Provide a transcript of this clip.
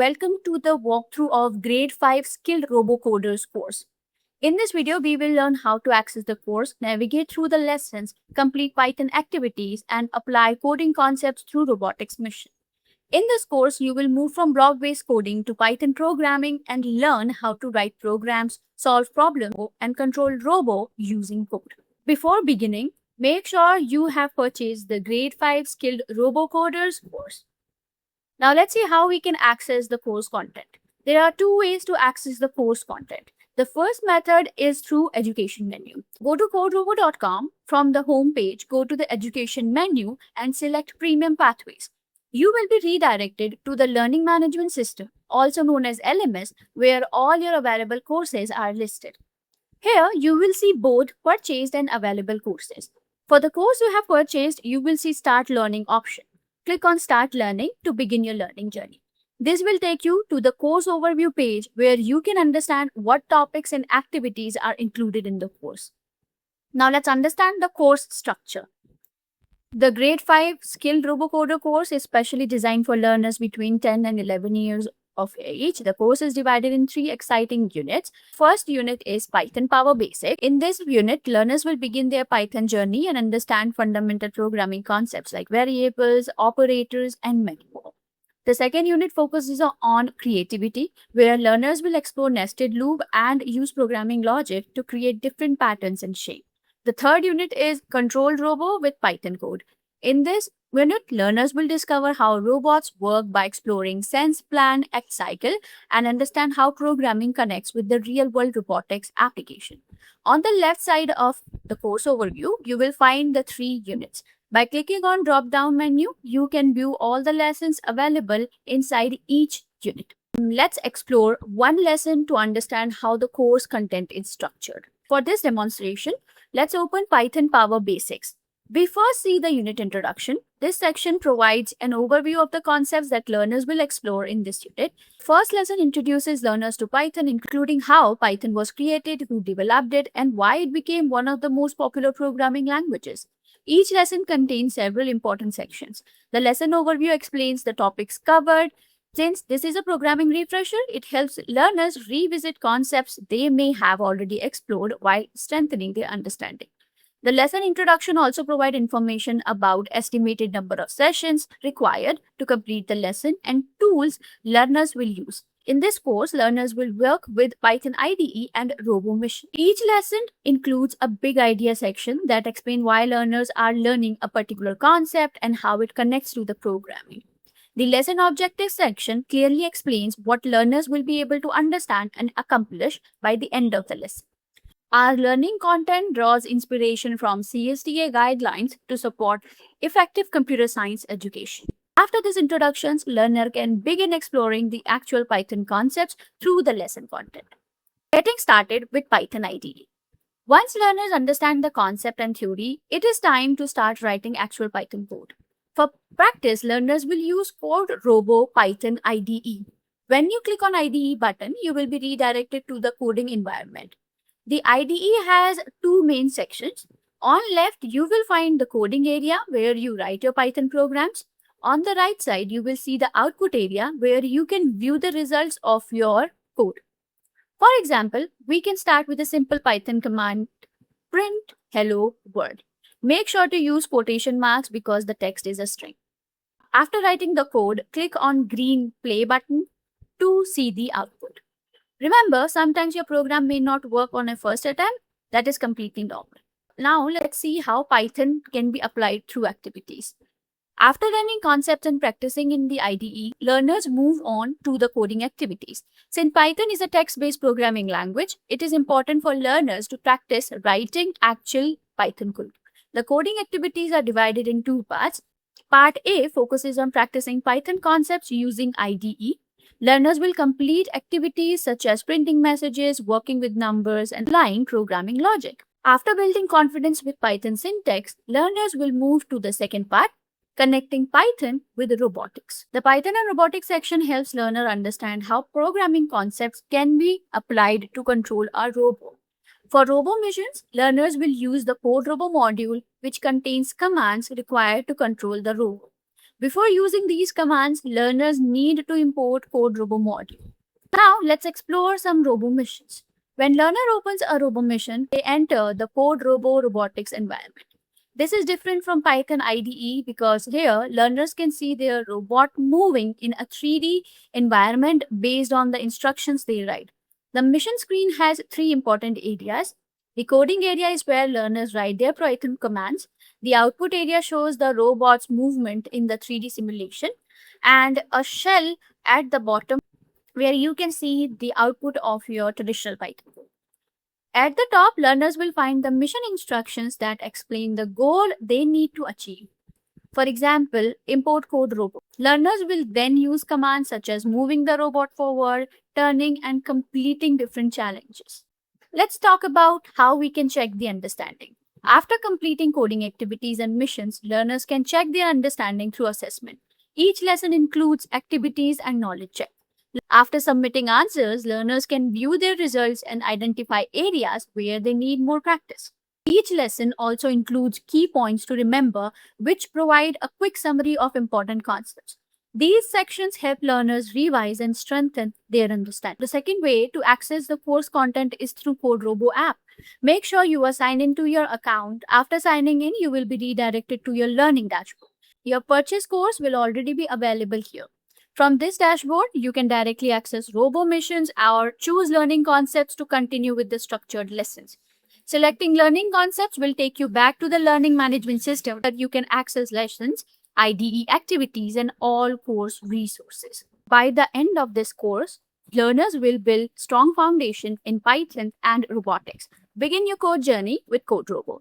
Welcome to the walkthrough of Grade 5 Skilled Robocoders course. In this video, we will learn how to access the course, navigate through the lessons, complete Python activities, and apply coding concepts through robotics mission. In this course, you will move from block-based coding to Python programming and learn how to write programs, solve problems, and control robo using code. Before beginning, make sure you have purchased the Grade 5 Skilled Robocoders course. Now let's see how we can access the course content. There are two ways to access the course content. The first method is through education menu. Go to coderobo.com. From the home page, go to the education menu and select premium pathways. You will be redirected to the learning management system, also known as LMS, where all your available courses are listed. Here, you will see both purchased and available courses. For the course you have purchased, you will see Start Learning option. Click on Start Learning to begin your learning journey. This will take you to the course overview page where you can understand what topics and activities are included in the course. Now let's understand the course structure. The Grade 5 Skilled Robocoder course is specially designed for learners between 10 and 11 years of age. The course is divided in 3 exciting units. First unit is Python Power Basic. In this unit, learners will begin their Python journey and understand fundamental programming concepts like variables, operators, and many more. The second unit focuses on creativity, where learners will explore nested loop and use programming logic to create different patterns and shapes. The third unit is Control Robo with Python code. In this unit, learners will discover how robots work by exploring sense, plan, act cycle, and understand how programming connects with the real-world robotics application. On the left side of the course overview, you will find the 3 units. By clicking on drop-down menu, you can view all the lessons available inside each unit. Let's explore one lesson to understand how the course content is structured. For this demonstration, let's open Python Power Basics. We first see the unit introduction. This section provides an overview of the concepts that learners will explore in this unit. First lesson introduces learners to Python, including how Python was created, who developed it, and why it became one of the most popular programming languages. Each lesson contains several important sections. The lesson overview explains the topics covered. Since this is a programming refresher, it helps learners revisit concepts they may have already explored while strengthening their understanding. The lesson introduction also provides information about estimated number of sessions required to complete the lesson and tools learners will use. In this course, learners will work with Python IDE and RoboMission. Each lesson includes a big idea section that explains why learners are learning a particular concept and how it connects to the programming. The lesson objectives section clearly explains what learners will be able to understand and accomplish by the end of the lesson. Our learning content draws inspiration from CSTA guidelines to support effective computer science education. After these introductions, learner can begin exploring the actual Python concepts through the lesson content. Getting started with Python IDE. Once learners understand the concept and theory, it is time to start writing actual Python code. For practice, learners will use Code Robo Python IDE. When you click on IDE button, you will be redirected to the coding environment. The IDE has 2 main sections. On left, you will find the coding area where you write your Python programs. On the right side, you will see the output area where you can view the results of your code. For example, we can start with a simple Python command, print hello world. Make sure to use quotation marks because the text is a string. After writing the code, click on green play button to see the output. Remember, sometimes your program may not work on a first attempt. That is completely normal. Now let's see how Python can be applied through activities. After learning concepts and practicing in the IDE, learners move on to the coding activities. Since Python is a text-based programming language, it is important for learners to practice writing actual Python code. The coding activities are divided in 2 parts. Part A focuses on practicing Python concepts using IDE. Learners will complete activities such as printing messages, working with numbers, and applying programming logic. After building confidence with Python syntax, learners will move to the second part, connecting Python with robotics. The Python and robotics section helps learners understand how programming concepts can be applied to control a robot. For robo missions, learners will use the Code Robo module, which contains commands required to control the robot. Before using these commands, learners need to import CodeRobo module. Now, let's explore some robo missions. When learner opens a robo mission, they enter the CodeRobo robotics environment. This is different from Python IDE because here, learners can see their robot moving in a 3D environment based on the instructions they write. The mission screen has three important areas. The coding area is where learners write their Python commands. The output area shows the robot's movement in the 3D simulation, and a shell at the bottom where you can see the output of your traditional Python code. At the top, learners will find the mission instructions that explain the goal they need to achieve. For example, import CodeRobo. Learners will then use commands such as moving the robot forward, turning, and completing different challenges. Let's talk about how we can check the understanding. After completing coding activities and missions, learners can check their understanding through assessment. Each lesson includes activities and knowledge check. After submitting answers, learners can view their results and identify areas where they need more practice. Each lesson also includes key points to remember, which provide a quick summary of important concepts. These sections help learners revise and strengthen their understanding. The second way to access the course content is through CodeRobo app. Make sure you are signed into your account. After signing in, you will be redirected to your learning dashboard. Your purchase course will already be available here. From this dashboard, you can directly access robo missions or choose learning concepts to continue with the structured lessons. Selecting learning concepts will take you back to the learning management system that you can access lessons, IDE activities, and all course resources. By the end of this course, learners will build strong foundation in Python and robotics. Begin your code journey with CodeRobo.